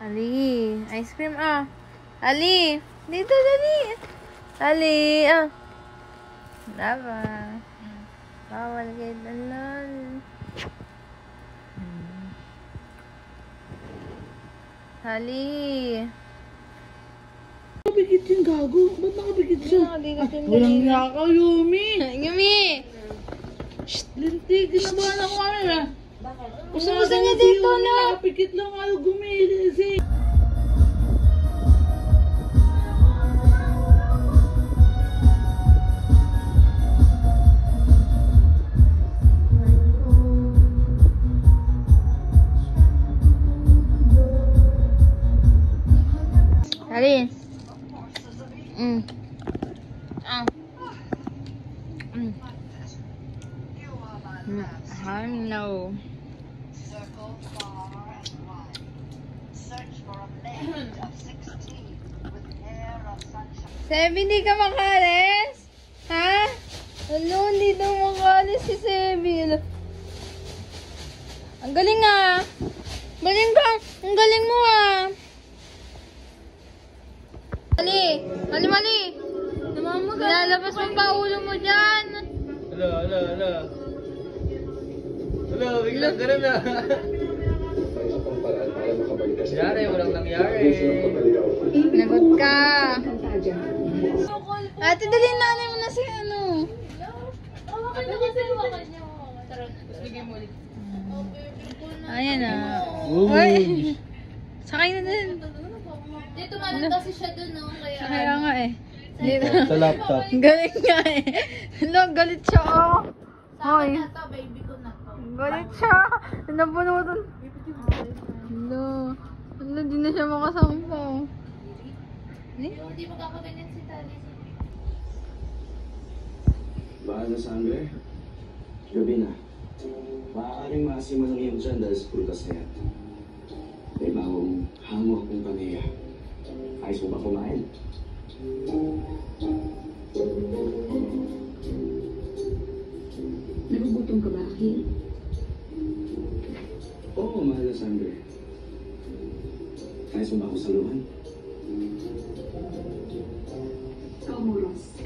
Ali, ice cream ah. Ali, dito dali. Ali, ah. Lava. Bawal kayo dalal. Ali. Nakabigit yung gago. Ba't nakabigit siya? Walang nga ka, Yumi. Yumi! Lintik, ginabahan ako kami eh. Gusto niya dito na. Nakapikit lang ako gumilis eh. Ali. No. Sebi, hindi ka makalis? Ha? Ano, hindi daw makalis si Sebi. Ang galing ah. Galing ka. Ang galing mo ah. Mali. Mali, mali. Lalabas mo pa ulo mo dyan. Hala. Hala, biglang ganun na. Nangyari, walang nangyari. Nagot ka. Ate, dali nanay mo na si ano. Ayan na. Uy. Sakay na din. Dito malang kasi siya dun, no? Kaya nga eh. Dito. Sa laptop. Galit nga eh. Hello, galit siya oh. Sa akin na to, baby ko na to. Galit siya. Nabunutan. Hello. Hello, di na siya makasampa. Hindi magkakaganyan si Tali. Bahal na sangre. Gabi na. Maaaring maasiman ang iyong dyan dahil sa prutas na yan. May bagong hango akong pamilya. Ayos mo ba kumain? Nagugutom ka ba, Akin? Oo, mahal na sangre. Ayos mo ba akong saluhan? Ikaw mo, Ross.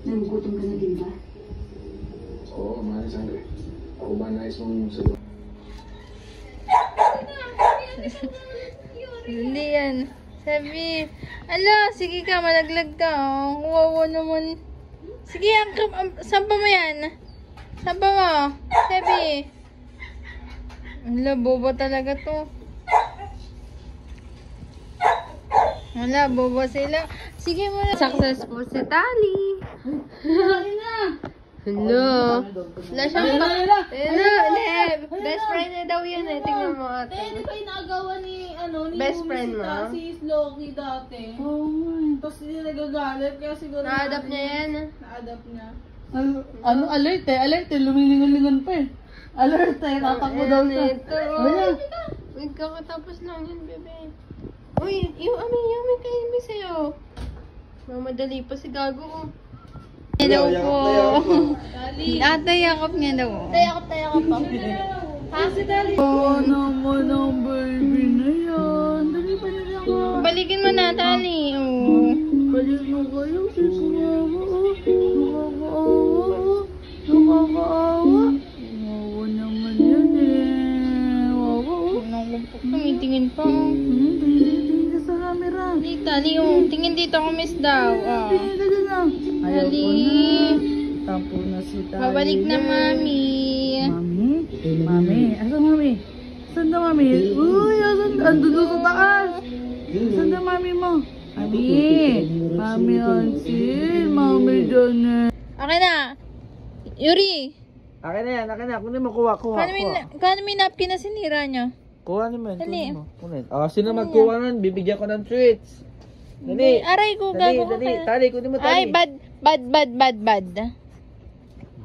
Nagugutom ka na din ba? Oo, mahal na sangre. Ako ba nais mong saluhan? Hindi yan. Sabi, ala, sige ka, malaglag ka. Oh. Wawa naman. Sige, sampa mo yan. Sampa mo. Sabi. Ala, boba talaga to. Wala, boba sila. Sige mo na. Successful si Tali. Hello. Wala siyang Hello, best friend na daw yan eh. Tingnan mo ate. Di ba inaagawa ni, ni Best Yumi friend si mo? Si Loki dati. Tapos hindi nagagalit, kaya siguro Na-adapt niya yan. Na-adapt niya. Ano, alert eh. Lumilingon-lingon pa eh. Alert eh, tatakbo daw siya. Wala. Wait, kakatapos lang yun, bebe. Uy, yung may kaibig sa'yo. Mamadali pa si Gago. Hello po. Ate, yakap niya daw. Tayakap pa. Ha, si Tali? Oh, naman ang baby na yan. Dali pa na lang ako. Balikin mo na, Tali. Oh. Balik mo kayo, sis mama. Nakakaawa. Wawa naman yan eh. Wawa. Nakumpok, tumitingin pa. Tingin ka sa camera. Hindi, Tali. Oh. Tingin dito ko, miss daw. Oh. Tingin ka dyan lang. Ayaw ko Tali. na. Tapo na si Tali. Babalik na, mami. Mami? Mami? Asan mami? Asan na mami? Uy, asan? Andun doon sa taas. Asan na mami mo? Mami? Mami Hansin? Mami Janet? Okay na. Yuri. Akin na yan, akin na. Kunin mo, kuha. Kano may napkin na sinira niya? Kuha naman, Dali. kunin mo. Kunin. Sino magkuha nun? Bibigyan ko ng treats. Dali. Aray ko, gago ka. Tali, kunin mo, Ay, Tali. bad.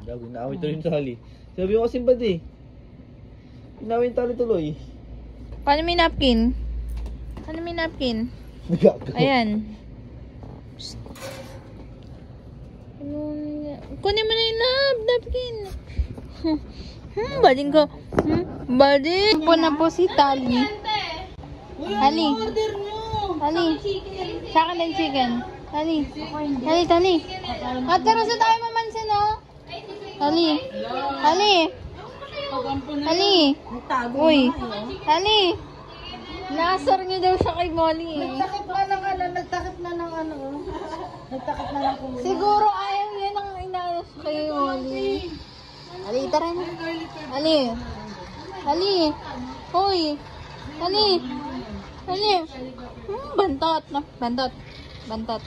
Gago, naawit tuloy yung Tali. Sabi ko kasing bad eh. Inawin yung Tali tuloy. Kano may napkin? Gago. Ayan. Psst. Kunin mo na yung napkin. Bading ko. Bading po na po si Tali. Hali. Hali. Sa akin din chicken. Hali. Hali, Tali. At karoon tayo mamansin, oh. Hali. Hali. Hali. Uy. Hali. Nasar niyo daw siya kay Molly, eh. Nagtakip na ng ano. Nagtakip na ng kulo. Siguro ayaw niya ng inaano siya kay Molly. Hali, tara na. Hali. Hali. Uy. Hali. Hali. Bantot, no? Bantot. Bantot.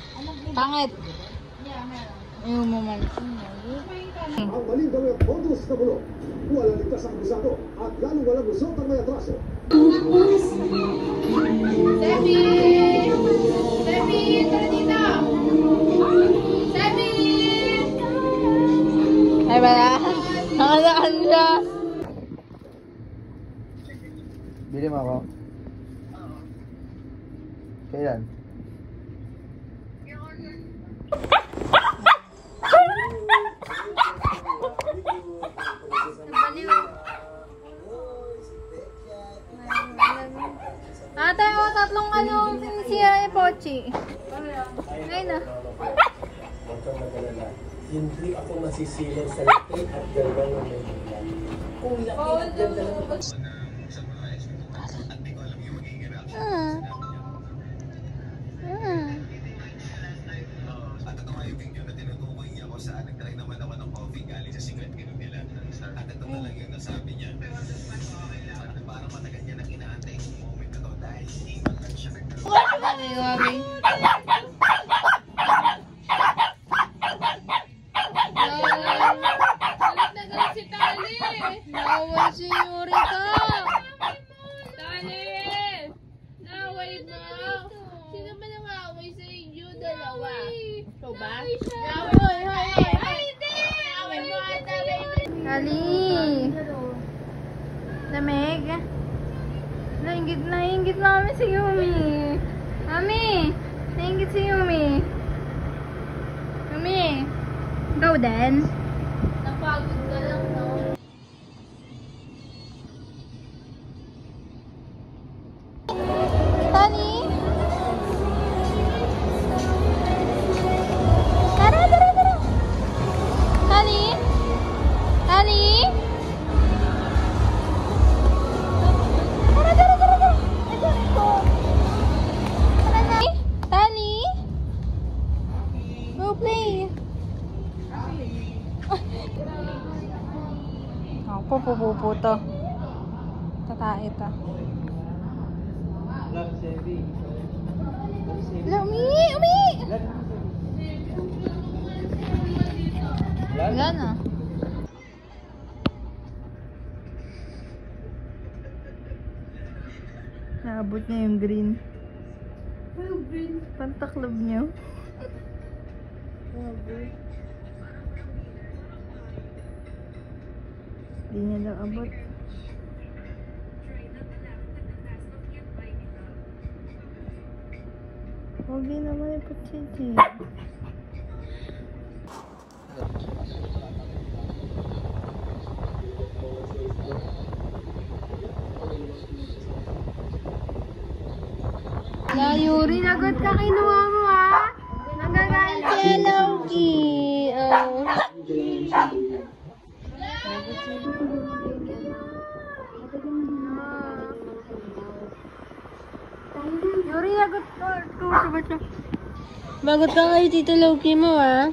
Pangit. Ayaw mo man. Ang maling gawin ang bonus na bulok. Walang ligtas ang abusado at lalong walang lusot ang may atraso. Sebi! Sebi! Tara dito! Sebi! Ay, wala. Nakalaan siya. Bili mo ako? Kailan? Ate, o tatlong ano sinisira yung pochi. Ayun na. Huwag kang mag-alala. Hindi ako masisilaw sa laki at ganda ng Maynila. Kung laki at ganda ng At ito nga yung video na tinutukoy niya kung saan nag-try naman ako ng coffee galing sa secret group nila. At ito na lang yung nasabi niya. Parang matagal niya nang inaantay yung moment na to dahil hindi man lang siya Wabi, wabi. Galit si Tali. Nawal si Yorita. Tali. Naway mo. Sino ba nangaway sa inyo? Dalawa. Ito ba? Naway. Ay, hindi. Naway mo ata, baby. Ali. Lamig. Nainggit namin si Yumi. Mami, nainggit si Yumi. Yumi, ikaw din. Napagod ka lang, no? Tani? Tara. Tani? Tani? Tara. Tani? Go play. Ako, pupuputo. Tatae ta. Hala, umi! Wala na. Naabot niya yung green. Ano green? Pantaklob niyo. Hindi niya daw abot. Huwag din naman yung patsitsi. Yuri, lagot ka kinuha mo, ha? Nagagalit si Loki. Oh. Yuri, lagot ka. Bagot ka kayo, Tito Loki mo, ha?